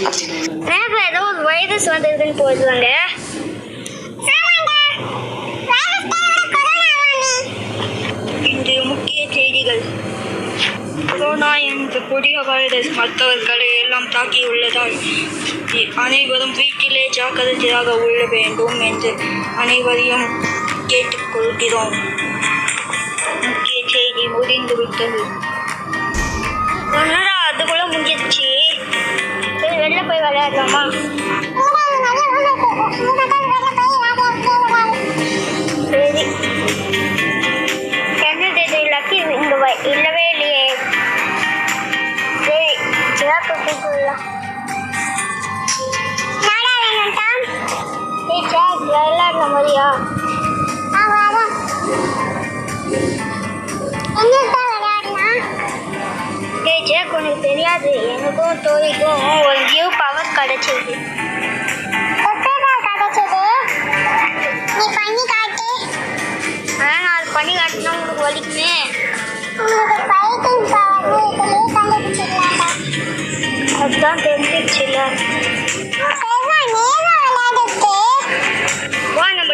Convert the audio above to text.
ஏதோ ஒரு வைரஸ் வந்திருக்குன்னு போடுவாங்க. இன்றைய முக்கிய செய்திகள். கொரோனா என்ற கொடிய வைரஸ் மற்றவர்களை எல்லாம் தாக்கியுள்ளதால் அனைவரும் வீட்டிலே ஜாக்கிரதையாக உள்ள வேண்டும் என்று அனைவரையும் கேட்டுக்கொள்கிறோம். முக்கிய செய்தி முடிந்துவிட்டது. என்னடா அதுக்குள்ள முடிஞ்சிருச்சு. சரி, வெளில போய் விளையாடலாமா? சரி, என்னது லக்கி இங்க இல்லவே இல்லையே. சரி, விளையாடலாம். மரியா உனக்கு தெரியாது, எனக்கும் தோழிக்கும் ஒரு நியூ பவர் கிடைச்சது. நான் அது பண்ணி காட்டினா உங்களுக்கு வலிக்குமே. அதுதான் தெரிஞ்சிருச்சுல. வா நம்ம